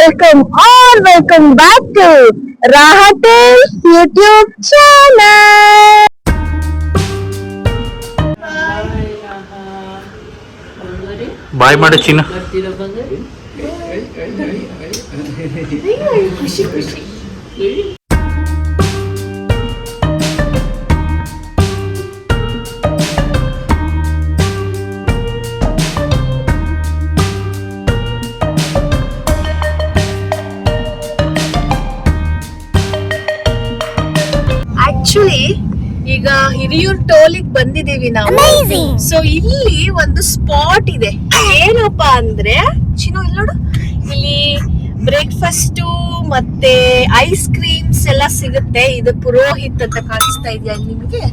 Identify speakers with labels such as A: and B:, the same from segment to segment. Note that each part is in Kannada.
A: welcome or welcome back to Rahate's YouTube channel.
B: ಬಾಯ್ ಮಾಡು ಚಿನ್ನ.
A: ಖುಷಿ ಖುಷಿ. ಆಕ್ಚುಲಿ ಈಗ ಹಿರಿಯೂರ್ ಟೋಲಿಗೆ ಬಂದಿದೀವಿ ನಾವು. ಸೊ ಇಲ್ಲಿ ಒಂದು ಸ್ಪಾಟ್ ಇದೆ. ಏನಪ್ಪಾ ಅಂದ್ರೆ ಚಿನ್ನು ಇಲ್ಲಿ ನೋಡು, ಇಲ್ಲಿ ಬ್ರೇಕ್ಫಾಸ್ಟ್ ಮತ್ತೆ ಐಸ್ ಕ್ರೀಮ್ಸ್ ಎಲ್ಲ ಸಿಗುತ್ತೆ. ಇದು ಪುರೋಹಿತ್ ಅಂತ ಕಾಣಿಸ್ತಾ ಇದೆಯಾ ನಿಮಗೆ?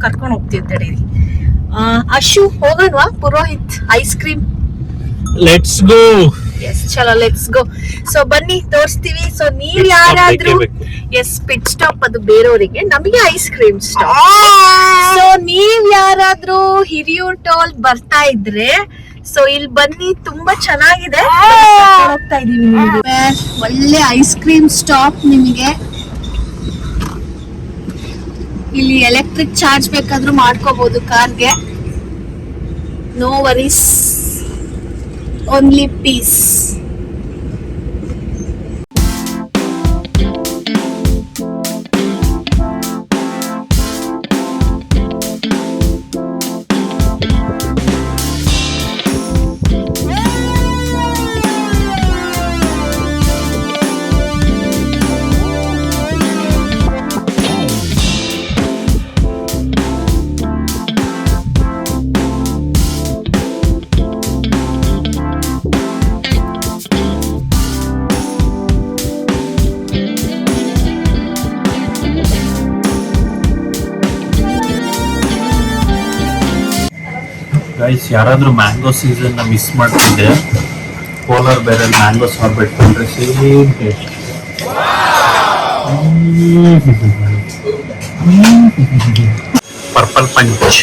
A: ಕರ್ಕೊಂಡು ಹೋಗ್ತೀವಿ ತಡೀರಿ. ಅಶು ಹೋಗೋಣವಾ Purohit ice cream?
B: Let's go.
A: Yes ಚಲೋ ಲೆಟ್ಸ್ ಗೋ. ಸೊ ಬನ್ನಿ ತೋರಿಸ್ತೀವಿ. ಸೊ ನೀವ್ ಯಾರಾದ್ರೂ ಎಸ್ ಪಿಟ್ ಸ್ಟಾಪ್ ಅದು ಬೇರೆಯವರಿಗೆ, ನಮಗೆ ಐಸ್ ಕ್ರೀಮ್ ಸ್ಟಾಪ್. ಸೊ ನೀವ್ ಯಾರಾದ್ರೂ ಹಿರಿಯೂರ್ ಟೋಲ್ ಬರ್ತಾ ಇದ್ರೆ ಸೊ ಇಲ್ಲಿ ಬನ್ನಿ, ತುಂಬಾ ಚೆನ್ನಾಗಿದೆ. ಹೋಗ್ತಾ ಇದೀವಿ ನಿಮಗೆ ಒಳ್ಳೆ ಐಸ್ ಕ್ರೀಮ್ ಸ್ಟಾಪ್. ನಿಮಗೆ ಇಲ್ಲಿ ಎಲೆಕ್ಟ್ರಿಕ್ ಚಾರ್ಜ್ ಬೇಕಾದ್ರೂ ಮಾಡ್ಕೋಬಹುದು ಕಾರ್ಗೆ. No worries, only peace.
B: Guys, ಯಾರಾದ್ರೂ ಮ್ಯಾಂಗೋ ಸೀಸನ್ ಮಿಸ್ ಮಾಡ್ತಿದ್ದೆ, ಪೋಲಾರ್ ಬೇರೆ ಮ್ಯಾಂಗೋ ಸಾರ್ಬೆಟ್ ಕೊಂಡ್ರೆ same taste. Purple punch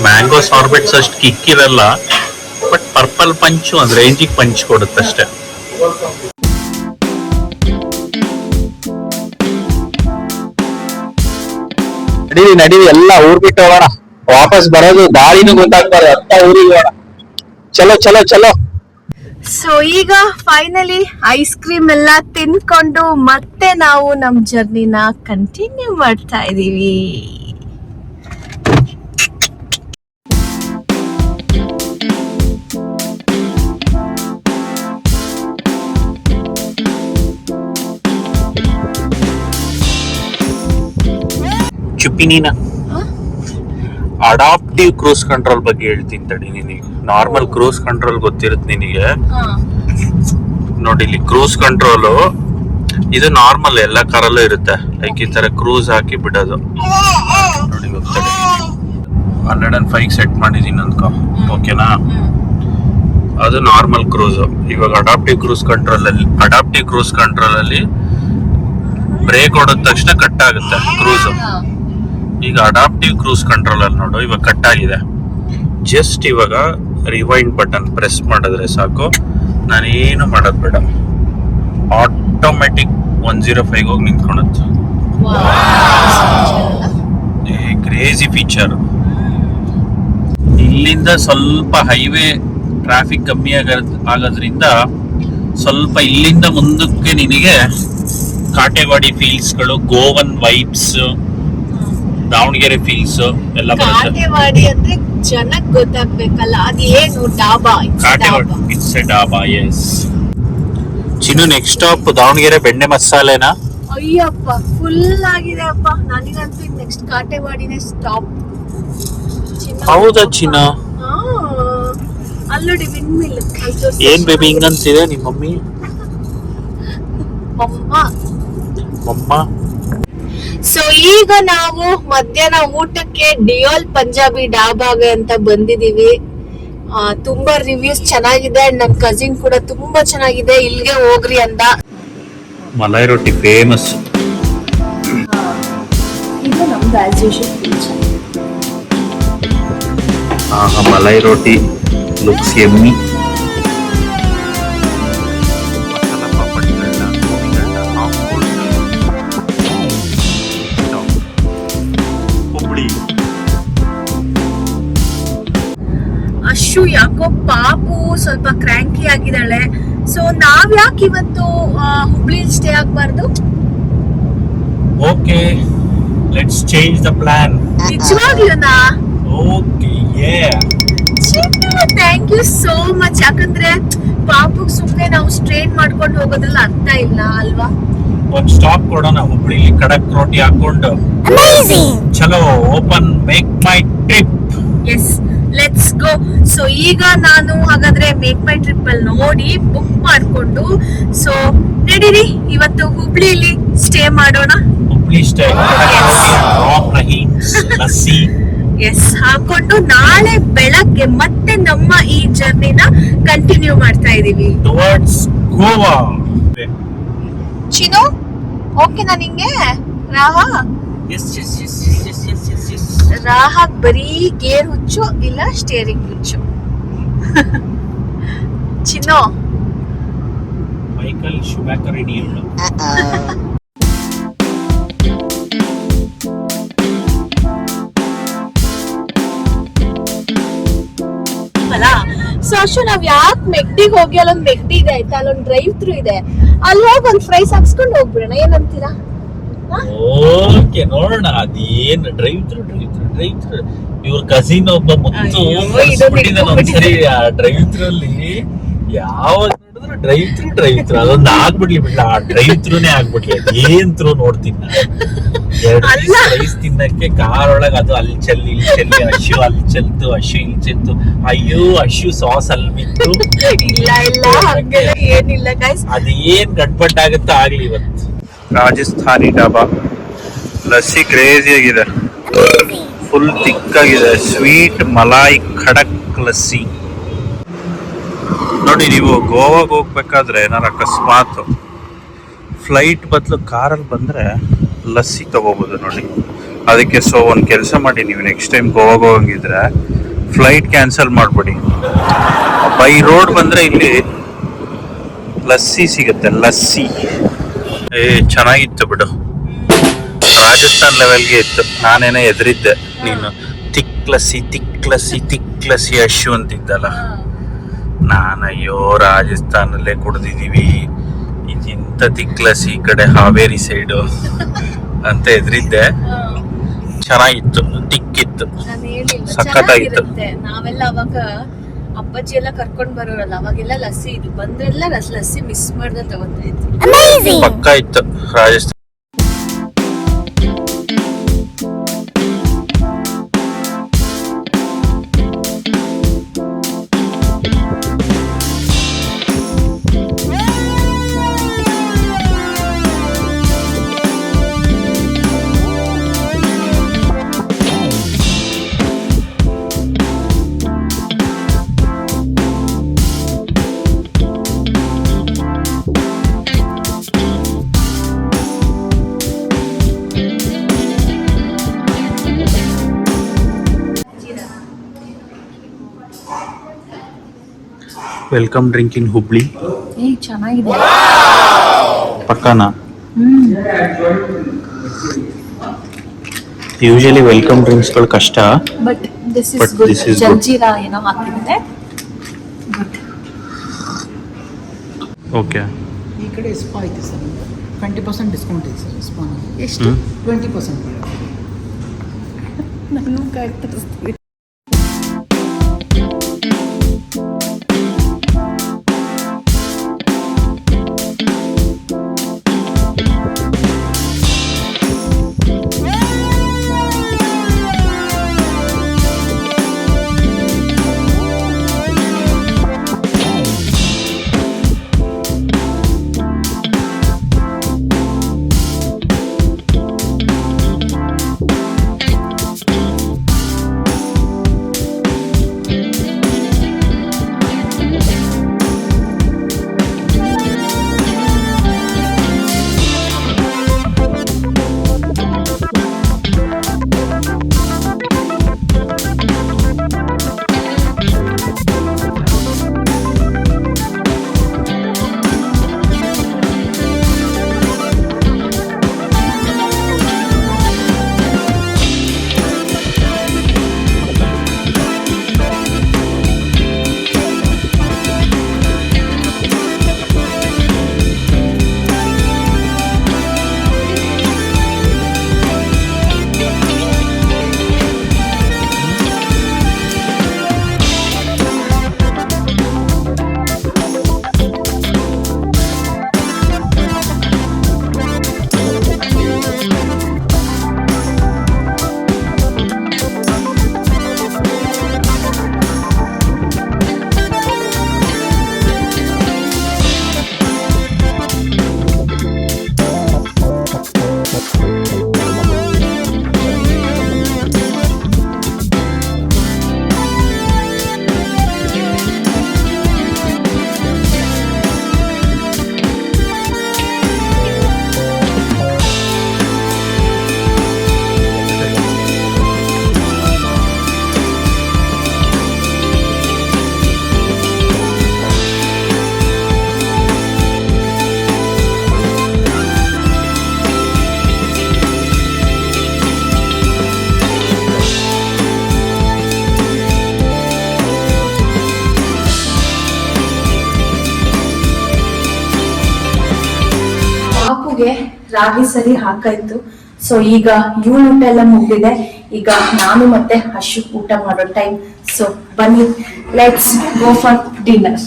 B: mango sorbets ಅಷ್ಟು ಕಿಕ್ಕಿರಲ್ಲ, ಬಟ್ ಪರ್ಪಲ್ ಪಂಚು ಒಂದು ರೇಂಜಿಗೆ ಪಂಚ್ ಕೊಡುತ್ತಷ್ಟೆ.
C: ನಡೀವಿ ಎಲ್ಲ ಊರ್ ಬಿಟ್ಟು ಹೋಗೋಣ. ವಾಪಸ್ ಬರೋದು ದಾರಿನೂ ಗೊತ್ತಾಗ್ಬಾರ್ದು, ಅಂತ ಊರಿಗೆ ಹೋಗೋಣ. ಚಲೋ ಚಲೋ ಚಲೋ.
A: ಸೊ ಈಗ ಫೈನಲಿ ಐಸ್ ಕ್ರೀಮ್ ಎಲ್ಲ ತಿನ್ಕೊಂಡು ಮತ್ತೆ ನಾವು ನಮ್ ಜರ್ನಿನ ಕಂಟಿನ್ಯೂ ಮಾಡ್ತಾ ಇದೀವಿ.
B: ಚುಪ್ಪಿನೀನ ಅಡಾಪ್ಟಿವ್ ಕ್ರೂಸ್ ಕಂಟ್ರೋಲ್ ಬಗ್ಗೆ ಹೇಳ್ತೀನಿ ತಡಿ. ನಿನಗೆ ನಾರ್ಮಲ್ ಕ್ರೂಸ್ ಕಂಟ್ರೋಲ್ ಗೊತ್ತಿರುತ್ತೆ ನಿನಗೆ. ನೋಡಿ ಇಲ್ಲಿ ಕ್ರೂಸ್ ಕಂಟ್ರೋಲು ಇದು ನಾರ್ಮಲ್ ಎಲ್ಲ ಕಾರಲ್ಲೂ ಇರುತ್ತೆ. ಲೈಕ್ ಈ ತರ ಕ್ರೂಸ್ ಹಾಕಿ ಬಿಡೋದು. ನೋಡಿ ಗೊತ್ತದೆ, 105 ಸೆಟ್ ಮಾಡಿದೀನಿ ಅಂದ್ಕೋ, ಓಕೆನಾ? ಅದು ನಾರ್ಮಲ್ ಕ್ರೂಸ್. ಇವಾಗ ಅಡಾಪ್ಟಿವ್ ಕ್ರೂಸ್ ಕಂಟ್ರೋಲ್ ಅಲ್ಲಿ ಬ್ರೇಕ್ ಹೊಡೆದ ತಕ್ಷಣ ಕಟ್ ಆಗುತ್ತೆ ಕ್ರೂಸ್. ಈಗ ಅಡಾಪ್ಟಿವ್ ಕ್ರೂಸ್ ಕಂಟ್ರೋಲ್ ಅಲ್ಲಿ ನೋಡು, ಇವಾಗ ಕಟ್ ಆಗಿದೆ. ಜಸ್ಟ್ ಇವಾಗ ರಿವೈಂಡ್ ಬಟನ್ ಪ್ರೆಸ್ ಮಾಡಿದ್ರೆ ಸಾಕು, ನಾನೇನು ಮಾಡೋದು ಬೇಡ, ಆಟೋಮೆಟಿಕ್ 105 ಹೋಗಿ ನಿಂತ್ಕೊಳುತ್ತೆ. Crazy feature. ಇಲ್ಲಿಂದ ಸ್ವಲ್ಪ ಹೈವೇ ಟ್ರಾಫಿಕ್ ಕಮ್ಮಿ ಆಗೋದ್ರಿಂದ ಸ್ವಲ್ಪ ಇಲ್ಲಿಂದ ಮುಂದಕ್ಕೆ ನಿನಗೆ ಕಾಟೇವಾಡಿ ಫೀಲ್ಸ್ಗಳು, ಗೋವನ್ ವೈಬ್ಸ್, ದಾವಣಗೆರೆ ಫೀಲ್ಸ್ ಎಲ್ಲ ಬರುತ್ತೆ.
A: ಕಾಟೇವಾಡಿ ಅಂದ್ರೆ ಜನಕ್ಕೆ ಗೊತ್ತಾಗ್ಬೇಕಲ್ಲ, ಅದೇನು dhaba?
B: Katewadi it's a dhaba, yes. Chinnu, next stop Davanagere ಬೆಣ್ಣೆ ಮಸಾಲೆನಾ?
A: ಅಯ್ಯಪ್ಪ ಫುಲ್ ಆಗಿದೆ ಅಪ್ಪ, ನನಗಂತೂ ನೆಕ್ಸ್ಟ್ ಕಾಟೇವಾಡಿನೇ ಸ್ಟಾಪ್.
B: ಹೌದಾ ಚಿನ್ನ?
A: ಅಲ್ಲೋಡಿ ವಿಂಡ್ ಮಿಲ್.
B: ಏನ್ ಬೇಬಿ ಹಿಂಗಂತಿದೆ ನಿಮ್ಮ ಮಮ್ಮಿ? ಮಮ್ಮ.
A: ಸೊ ಈಗ ನಾವು ಮಧ್ಯಾಹ್ನ ಊಟಕ್ಕೆ ಡಿಯೋಲ್ ಪಂಜಾಬಿ ಡಾಬಾಗೆ ಅಂತ ಬಂದಿದೀವಿ. ತುಂಬಾ ರಿವ್ಯೂಸ್ ಚೆನ್ನಾಗಿದೆ. ನನ್ ಕಸಿನ್ ಕೂಡ ತುಂಬಾ ಚೆನ್ನಾಗಿದೆ, ಇಲ್ಲಿಗೆ ಹೋಗ್ರಿ ಅಂದ.
B: ಮಲೈ ರೊಟ್ಟಿ ಫೇಮಸ್.
A: ಇದು ನಮ್ದು ಆಸ್ ಯೂಶುವಲ್.
B: ಮಲೈ ರೋಟಿ ಲುಕ್ಸ್ ಎಮ್ಮಿ. ಮಸಾಲ ಪಾಪಡ್ಗಳನ್ನ ಹಾಕೊಂಡು ಹುಬ್ಳಿ.
A: ಅಶು ಯಾಕೋ ಪಾಪು ಸ್ವಲ್ಪ ಕ್ರ್ಯಾಂಕಿ ಆಗಿದ್ದಾಳೆ. ಸೊ ನಾವ್ ಯಾಕೆ ಇವತ್ತು ಹುಬ್ಳಿ ಸ್ಟೇ ಆಗ್ಬಾರ್ದು?
B: Okay, let's change the plan.
A: ನಿಜವಾಗ್ಲೂನಾ?
B: Okay,
A: thank you so much. ಯಾಕಂದ್ರೆ ಪಾಪುಗ್ ಸುಮ್ನೆ ನಾವು ಸ್ಟ್ರೇಟ್ ಮಾಡ್ಕೊಂಡು ಹೋಗೋದ್ರಲ್ಲಿ ಅರ್ಥ ಇಲ್ಲ ಅಲ್ವಾ?
B: ಒಂದ್ ಸ್ಟಾಪ್ ಕೊಡೋಣ ಹುಬ್ಳಿಲಿ, ಖಡಕ್ ರೋಟಿ ಹಾಕೊಂಡು. ಚಲೋ, open, make my trip.
A: Yes, let's go. So ಈಗ ನಾನು ಹಾಗಾದ್ರೆ ಮೇಕ್ ಮೈ ಟ್ರಿಪ್ ಅಲ್ಲಿ ನೋಡಿ ಬುಕ್ ಮಾಡ್ಕೊಂಡು, ಸೊ ನಡೀರಿ ಇವತ್ತು ಹುಬ್ಳಿಲಿ ಸ್ಟೇ ಮಾಡೋಣ.
B: ಹುಬ್ಳಿ ಸ್ಟೈಲ್ ಲಸ್ಸಿ
A: ಎಸ್ ಹಾಕೊಂಡು ನಾಳೆ ಬೆಳಗ್ಗೆ ಮತ್ತೆ ನಮ್ಮ ಈ ಜರ್ನಿನ ಕಂಟಿನ್ಯೂ ಮಾಡ್ತಾ ಇದೀವಿ
B: ಟುವರ್ಡ್ಸ್ ಗೋವಾ.
A: ಚಿನು, ಓಕೆನಾ ನಿಂಗೆ? ರಾಹ ಬರೀ ಗೇರ್ ಹುಚ್ಚು ಇಲ್ಲ ಸ್ಟೇರಿಂಗ್ ಹುಚ್ಚು. ಚಿನ್ನು,
B: ಮೈಕಲ್ ಶುಮ್ಯಾಕರ್ ಹಿಡಿಯೋಳು.
A: ಸೊ ಅಶು ನಾವ್ ಯಾಕೆ ಮೆಗ್ಡಿಗೆ ಹೋಗಿ ಅಲ್ಲೊಂದ್ ಮೆಗ್ಡಿ ಇದೆ ಆಯ್ತಾ, ಅಲ್ಲೊಂದ್ ಡ್ರೈವ್ ಥ್ರೂ ಇದೆ, ಅಲ್ಲಿ ಹೋಗಿ ಒಂದ್ ಫ್ರೈಸ್ ಹಾಕ್ಸ್ಕೊಂಡು ಹೋಗ್ಬಿಡೋಣ, ಏನಂತೀರಾ?
B: ಓಕೆ, ನೋಡೋಣ ಅದೇನ್ ಡ್ರೈವ್ ಥ್ರೂ. ಇವ್ರ ಕಸಿನ್ ಒಬ್ಬ ಮುತ್ತು ಒಂದ್ಸರಿ ಆ ಡ್ರೈವ್ ಥ್ರೂ ಅಲ್ಲಿ ಯಾವಾಗ ನೋಡಿದ್ರು ಡ್ರೈವ್ ಥ್ರೂ ಅದೊಂದು ಆಗ್ಬಿಡ್ಲಿ ಬಿಡ್ಲ, ಆ ಡ್ರೈವ್ ಥ್ರೂನೇ ಆಗ್ಬಿಡ್ಲಿ. ಅದೇನ್ ಥ್ರೂ ನೋಡ್ತೀನಿ ನಾನು. ರೈಸ್ ತಿನ್ನಕ್ಕೆ ಕಾರ್ ಒಳಗ ಅದು ಅಲ್ಲಿ ಚೆಲ್ಲಿ ಇಲ್ಲಿ ಚೆಲ್ಲಿ, ಅಶು ಅಲ್ಲಿ ಚೆಲ್ತು, ಅಶು ಇಲ್ಲಿ ಚೆಲ್ತು. ಅಯ್ಯೋ, ಅಶು ಸಾಸ್ ಅಲ್ಲಿ ಬಿತ್ತು.
A: ಇಲ್ಲ ಹಂಗೆಲ್ಲ ಏನಿಲ್ಲ ಗೈಸ್.
B: ಅದೇನ್ ಗಟ್ಪಟ್ಟಾಗುತ್ತೋ ಆಗ್ಲಿ. ಇವತ್ತು
C: ರಾಜಸ್ಥಾನಿ ಡಾಬಾ ಲಸ್ಸಿ ಕ್ರೇಜಿ ಆಗಿದೆ, ಫುಲ್ ತಿಕ್ಕಾಗಿದೆ, ಸ್ವೀಟ್ ಮಲಾಯ್ ಖಡಕ್ ಲಸ್ಸಿ. ನೋಡಿ, ನೀವು ಗೋವಾಗೆ ಹೋಗ್ಬೇಕಾದ್ರೆ ಏನಾರ ಅಕಸ್ಮಾತ್ ಫ್ಲೈಟ್ ಬದಲು ಕಾರಲ್ಲಿ ಬಂದರೆ ಲಸ್ಸಿ ತಗೋಬೋದು ನೋಡಿ. ಅದಕ್ಕೆ ಸೊ ಒಂದು ಕೆಲಸ ಮಾಡಿ, ನೀವು ನೆಕ್ಸ್ಟ್ ಟೈಮ್ ಗೋವಾಗೆ ಹೋಗಂಗಿದ್ರೆ ಫ್ಲೈಟ್ ಕ್ಯಾನ್ಸಲ್ ಮಾಡಿಬಿಡಿ. ಬೈ ರೋಡ್ ಬಂದರೆ ಇಲ್ಲಿ ಲಸ್ಸಿ ಸಿಗುತ್ತೆ, ಲಸ್ಸಿ. ಚೆನ್ನಾಗಿತ್ತು ಬಿಡು, ರಾಜಸ್ಥಾನ್ ಲೆವೆಲ್ಗೆ ಇತ್ತು. ನಾನೇನೋ ಎದುರಿದ್ದೆ, ನೀನು ತಿಕ್ ಲಸ್ಸಿ ಅಶು ಅಂತಿದ್ದಲ್ಲ. ನಾನಯ್ಯೋ ರಾಜಸ್ಥಾನಲ್ಲೇ ಕುಡ್ದಿದೀವಿ, ಇಂಥ ತಿಕ್ ಲಸ್ಸಿ ಈ ಕಡೆ ಹಾವೇರಿ ಸೈಡು ಅಂತ ಎದುರಿದ್ದೆ. ಚೆನ್ನಾಗಿತ್ತು, ತಿಕ್ಕಿತ್ತು, ಸಖತ್ತಾಗಿತ್ತು.
A: ನಾವೆಲ್ಲ ಅವಾಗ ಅಪ್ಪಾಜಿ ಎಲ್ಲ ಕರ್ಕೊಂಡ್ ಬರೋರಲ್ಲ, ಅವಾಗೆಲ್ಲ ಲಸ್ಸಿ ಇದು ಬಂದ್ರೆಲ್ಲ ಲಸ್ಸಿ ಮಿಸ್ ಮಾಡ್ದೆ ತಗೋತಾ ಇತ್ತು.
C: ಪಕ್ಕ ಇತ್ತು ರಾಜಸ್ಥಾನ. ವೆಲ್ಕಮ್ ಡ್ರಿಂಕ್ ಇನ್ ಹುಬ್ಳಿ.
A: ಚೆನ್ನಾಗಿದೆ
C: ಪಕ್ಕನಾ? ಯೂಶಲಿ ವೆಲ್ಕಮ್ ಡ್ರಿಂಕ್ಸ್ಗಳು ಕಷ್ಟ,
A: but this
C: But
A: is good.
C: this is good.
A: Jaljeera ಏನೋ ಹಾಕಿದ್ರೆ ಗುಡ್.
C: ಓಕೆ.
D: ಈ ಕಡೆ ಸ್ಪಾ ಐತೆ ಸರ್, 20% ಡಿಸ್ಕೌಂಟ್ ಇದೆ ಸರ್ ಸ್ಪಾ.
A: ಎಷ್ಟು?
D: 20%.
A: ನಾನು ಕಾರ್ಡ್ ತರಿಸ್ತೀನಿ. ರಾಗಿ ಸರಿ ಹಾಕಾಯ್ತು. ಸೊ ಈಗ ಇವಳು ಊಟ ಎಲ್ಲ ಮುಗಿದಿದೆ. ಈಗ ನಾನು ಮತ್ತೆ ಹಶು ಊಟ ಮಾಡೋ ಟೈಮ್. ಸೊ ಬನ್ನಿ, ಲೆಟ್ಸ್ ಗೋ ಫಾರ್ ಡಿನ್ನರ್.